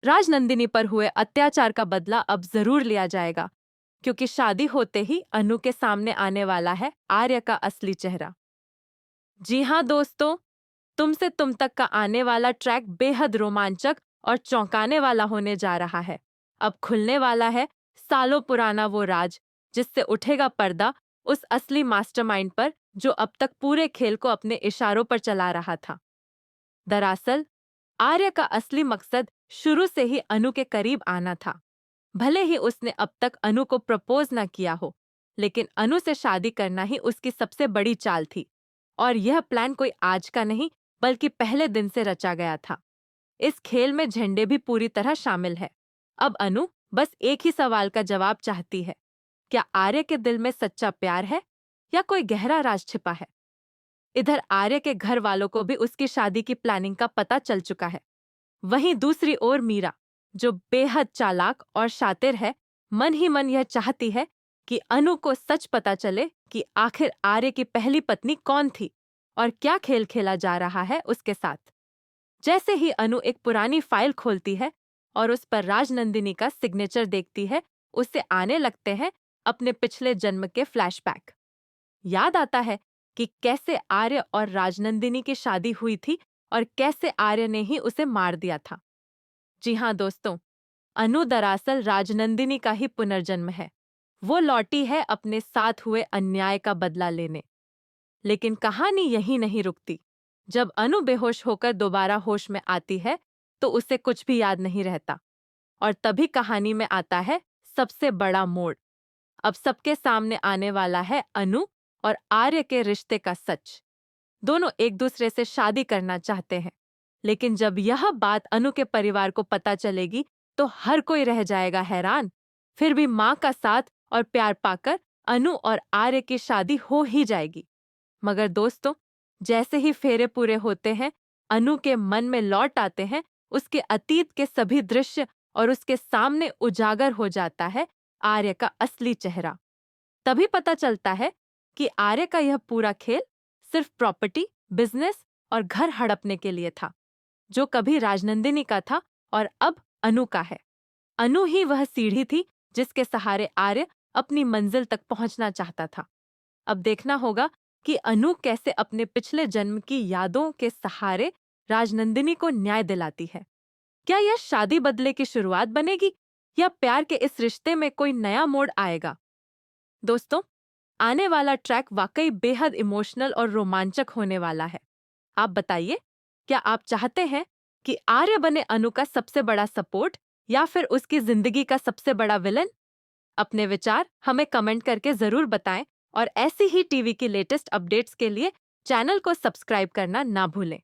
राजनंदिनी पर हुए अत्याचार का बदला अब जरूर लिया जाएगा, क्योंकि शादी होते ही अनु के सामने आने वाला है आर्य का असली चेहरा। जी हाँ दोस्तों, तुम से तुम तक का आने वाला ट्रैक बेहद रोमांचक और चौंकाने वाला होने जा रहा है। अब खुलने वाला है सालों पुराना वो राज, जिससे उठेगा पर्दा उस असली मास्टरमाइंड पर जो अब तक पूरे खेल को अपने इशारों पर चला रहा था। दरअसल आर्य का असली मकसद शुरू से ही अनु के करीब आना था। भले ही उसने अब तक अनु को प्रपोज न किया हो, लेकिन अनु से शादी करना ही उसकी सबसे बड़ी चाल थी। और यह प्लान कोई आज का नहीं, बल्कि पहले दिन से रचा गया था। इस खेल में झंडे भी पूरी तरह शामिल है। अब अनु बस एक ही सवाल का जवाब चाहती है, क्या आर्य के दिल में सच्चा प्यार है या कोई गहरा राज छिपा है। इधर आर्य के घर वालों को भी उसकी शादी की प्लानिंग का पता चल चुका है। वहीं दूसरी ओर मीरा, जो बेहद चालाक और शातिर है, मन ही मन यह चाहती है कि अनु को सच पता चले कि आखिर आर्य की पहली पत्नी कौन थी और क्या खेल खेला जा रहा है उसके साथ। जैसे ही अनु एक पुरानी फाइल खोलती है और उस पर राजनंदिनी का सिग्नेचर देखती है, उसे आने लगते हैं अपने पिछले जन्म के फ्लैशबैक। याद आता है कि कैसे आर्य और राजनंदिनी की शादी हुई थी और कैसे आर्य ने ही उसे मार दिया था। जी हाँ दोस्तों, अनु दरअसल राजनंदिनी का ही पुनर्जन्म है। वो लौटी है अपने साथ हुए अन्याय का बदला लेने। लेकिन कहानी यहीं नहीं रुकती। जब अनु बेहोश होकर दोबारा होश में आती है, तो उसे कुछ भी याद नहीं रहता। और तभी कहानी में आता है सबसे बड़ा मोड़। अब सबके सामने आने वाला है अनु और आर्य के रिश्ते का सच। दोनों एक दूसरे से शादी करना चाहते हैं, लेकिन जब यह बात अनु के परिवार को पता चलेगी, तो हर कोई रह जाएगा हैरान। फिर भी माँ का साथ और प्यार पाकर अनु और आर्य की शादी हो ही जाएगी। मगर दोस्तों, जैसे ही फेरे पूरे होते हैं, अनु के मन में लौट आते हैं उसके अतीत के सभी दृश्य और उसके सामने उजागर हो जाता है आर्य का असली चेहरा। तभी पता चलता है कि आर्य का यह पूरा खेल सिर्फ प्रॉपर्टी, बिजनेस और घर हड़पने के लिए था, जो कभी राजनंदिनी का था और अब अनु का है। अनु ही वह सीढ़ी थी जिसके सहारे आर्य अपनी मंजिल तक पहुंचना चाहता था। अब देखना होगा कि अनु कैसे अपने पिछले जन्म की यादों के सहारे राजनंदिनी को न्याय दिलाती है। क्या यह शादी बदले की शुरुआत बनेगी या प्यार के इस रिश्ते में कोई नया मोड़ आएगा? दोस्तों, आने वाला ट्रैक वाकई बेहद इमोशनल और रोमांचक होने वाला है। आप बताइए, क्या आप चाहते हैं कि आर्य बने अनु का सबसे बड़ा सपोर्ट या फिर उसकी जिंदगी का सबसे बड़ा विलन? अपने विचार हमें कमेंट करके जरूर बताएं और ऐसी ही टीवी की लेटेस्ट अपडेट्स के लिए चैनल को सब्सक्राइब करना ना भूलें।